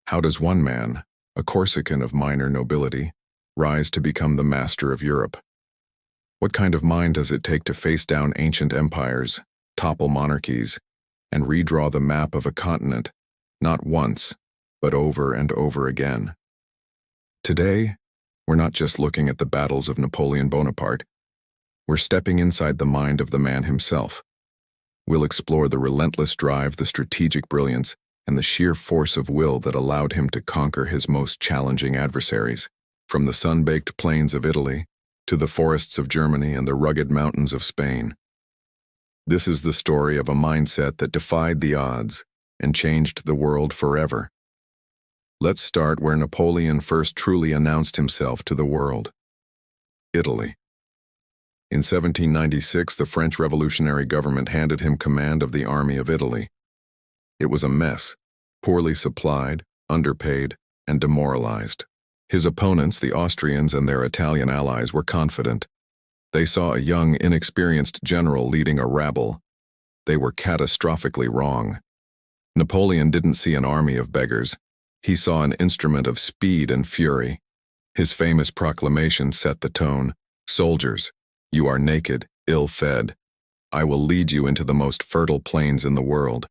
How does one man, a Corsican of minor nobility, rise to become the master of Europe? What kind of mind does it take to face down ancient empires, topple monarchies, and redraw the map of a continent, not once, but over and over again? Today, we're not just looking at the battles of Napoleon Bonaparte. We're stepping inside the mind of the man himself. We'll explore the relentless drive, the strategic brilliance, and the sheer force of will that allowed him to conquer his most challenging adversaries, from the sun-baked plains of Italy to the forests of Germany and the rugged mountains of Spain. This is the story of a mindset that defied the odds and changed the world forever. Let's start where Napoleon first truly announced himself to the world: Italy. In 1796, the French revolutionary government handed him command of the Army of Italy. It was a mess, poorly supplied, underpaid, and demoralized. His opponents, the Austrians and their Italian allies, were confident. They saw a young, inexperienced general leading a rabble. They were catastrophically wrong. Napoleon didn't see an army of beggars. He saw an instrument of speed and fury. His famous proclamation set the tone: "Soldiers, you are naked, ill-fed. I will lead you into the most fertile plains in the world.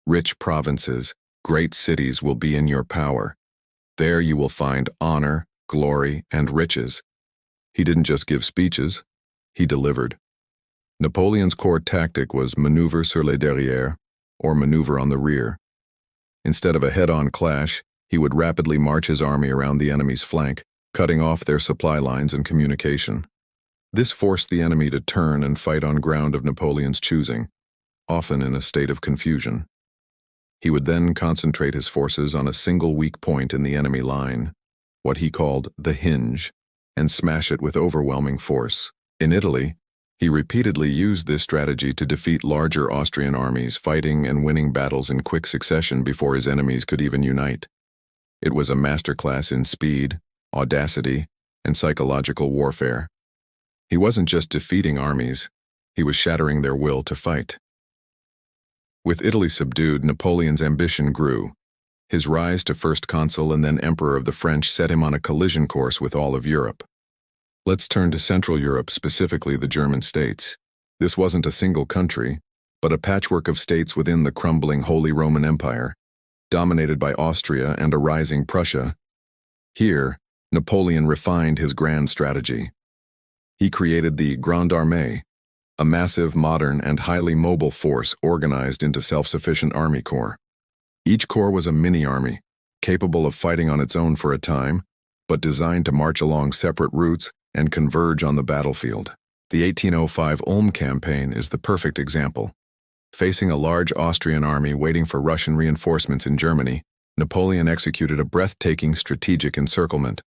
Rich provinces, great cities will be in your power. There you will find honor, glory, and riches." He didn't just give speeches, he delivered. Napoleon's core tactic was maneuver sur le derrière, or maneuver on the rear. Instead of a head-on clash, he would rapidly march his army around the enemy's flank, cutting off their supply lines and communication. This forced the enemy to turn and fight on ground of Napoleon's choosing, often in a state of confusion. He would then concentrate his forces on a single weak point in the enemy line, what he called the hinge, and smash it with overwhelming force. In Italy, he repeatedly used this strategy to defeat larger Austrian armies, fighting and winning battles in quick succession before his enemies could even unite. It was a masterclass in speed, audacity, and psychological warfare. He wasn't just defeating armies, he was shattering their will to fight. With Italy subdued, Napoleon's ambition grew. His rise to first consul and then emperor of the French set him on a collision course with all of Europe. Let's turn to Central Europe, specifically the German states. This wasn't a single country, but a patchwork of states within the crumbling Holy Roman Empire, dominated by Austria and a rising Prussia. Here, Napoleon refined his grand strategy. He created the Grande Armée, a massive, modern, and highly mobile force organized into self-sufficient army corps. Each corps was a mini-army, capable of fighting on its own for a time, but designed to march along separate routes and converge on the battlefield. The 1805 Ulm campaign is the perfect example. Facing a large Austrian army waiting for Russian reinforcements in Germany, Napoleon executed a breathtaking strategic encirclement.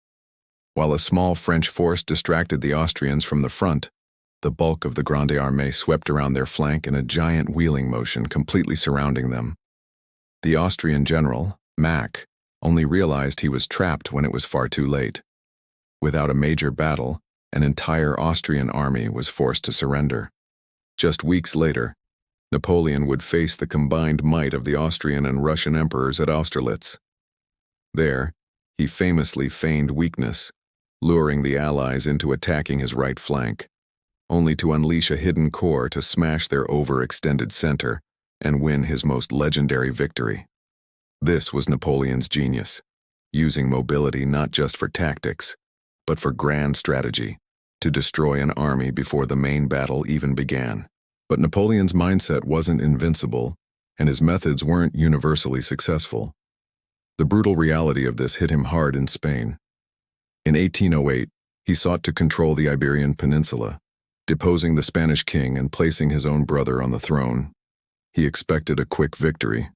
While a small French force distracted the Austrians from the front, the bulk of the Grande Armée swept around their flank in a giant wheeling motion, completely surrounding them. The Austrian general, Mack, only realized he was trapped when it was far too late. Without a major battle, an entire Austrian army was forced to surrender. Just weeks later, Napoleon would face the combined might of the Austrian and Russian emperors at Austerlitz. There, he famously feigned weakness, luring the Allies into attacking his right flank, only to unleash a hidden corps to smash their overextended center and win his most legendary victory. This was Napoleon's genius, using mobility not just for tactics, but for grand strategy, to destroy an army before the main battle even began. But Napoleon's mindset wasn't invincible, and his methods weren't universally successful. The brutal reality of this hit him hard in Spain. In 1808, he sought to control the Iberian Peninsula, deposing the Spanish king and placing his own brother on the throne. He expected a quick victory.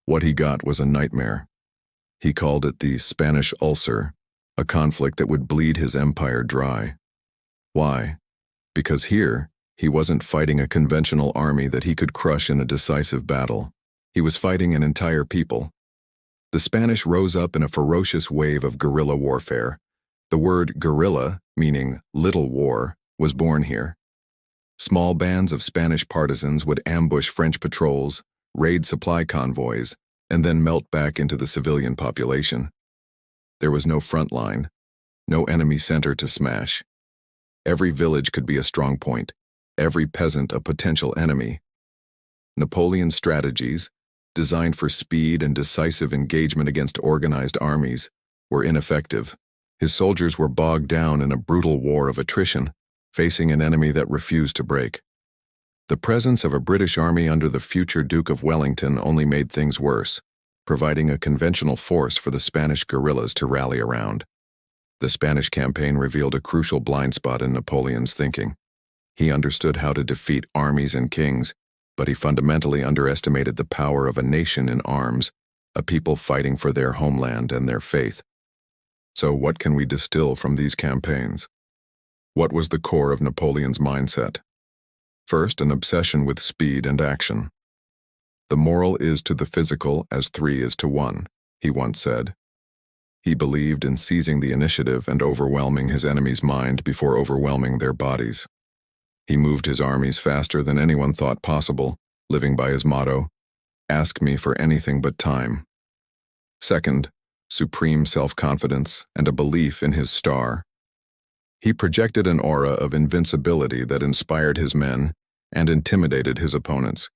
What he got was a nightmare. He called it the Spanish ulcer, a conflict that would bleed his empire dry. Why? Because here, he wasn't fighting a conventional army that he could crush in a decisive battle. He was fighting an entire people. The Spanish rose up in a ferocious wave of guerrilla warfare. The word guerrilla, meaning little war, was born here. Small bands of Spanish partisans would ambush French patrols, raid supply convoys, and then melt back into the civilian population. There was no front line, no enemy center to smash. Every village could be a strong point, every peasant a potential enemy. Napoleon's strategies, designed for speed and decisive engagement against organized armies, were ineffective. His soldiers were bogged down in a brutal war of attrition, facing an enemy that refused to break. The presence of a British army under the future Duke of Wellington only made things worse, providing a conventional force for the Spanish guerrillas to rally around. The Spanish campaign revealed a crucial blind spot in Napoleon's thinking. He understood how to defeat armies and kings, but he fundamentally underestimated the power of a nation in arms, a people fighting for their homeland and their faith. So what can we distill from these campaigns? What was the core of Napoleon's mindset? First, an obsession with speed and action. The moral is to the physical as 3 is to 1, he once said. He believed in seizing the initiative and overwhelming his enemy's mind before overwhelming their bodies. He moved his armies faster than anyone thought possible, living by his motto, "Ask me for anything but time." Second, supreme self-confidence and a belief in his star. He projected an aura of invincibility that inspired his men and intimidated his opponents.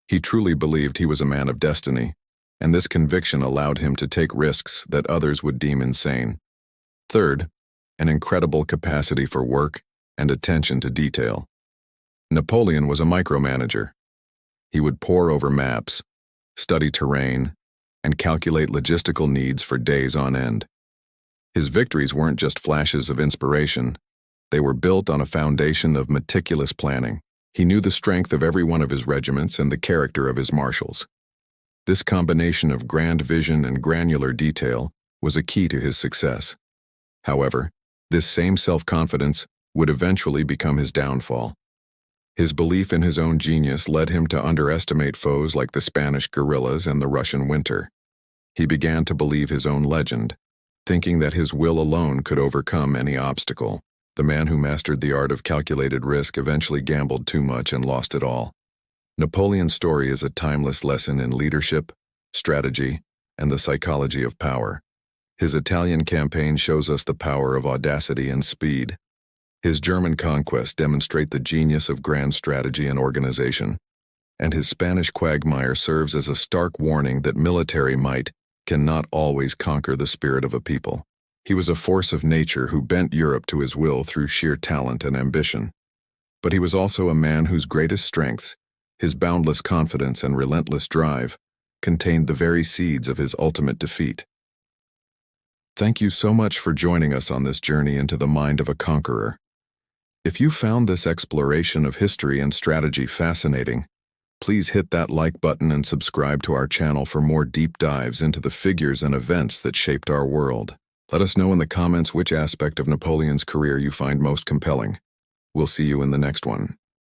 He truly believed he was a man of destiny, and this conviction allowed him to take risks that others would deem insane. Third, an incredible capacity for work and attention to detail. Napoleon was a micromanager. He would pore over maps, study terrain, and calculate logistical needs for days on end. His victories weren't just flashes of inspiration. They were built on a foundation of meticulous planning. He knew the strength of every one of his regiments and the character of his marshals. This combination of grand vision and granular detail was a key to his success. However, this same self-confidence would eventually become his downfall. His belief in his own genius led him to underestimate foes like the Spanish guerrillas and the Russian winter. He began to believe his own legend, thinking that his will alone could overcome any obstacle. The man who mastered the art of calculated risk eventually gambled too much and lost it all. Napoleon's story is a timeless lesson in leadership, strategy, and the psychology of power. His Italian campaign shows us the power of audacity and speed. His German conquests demonstrate the genius of grand strategy and organization. And his Spanish quagmire serves as a stark warning that military might cannot always conquer the spirit of a people. He was a force of nature who bent Europe to his will through sheer talent and ambition. But he was also a man whose greatest strengths, his boundless confidence and relentless drive, contained the very seeds of his ultimate defeat. Thank you so much for joining us on this journey into the mind of a conqueror. If you found this exploration of history and strategy fascinating, please hit that like button and subscribe to our channel for more deep dives into the figures and events that shaped our world. Let us know in the comments which aspect of Napoleon's career you find most compelling. We'll see you in the next one.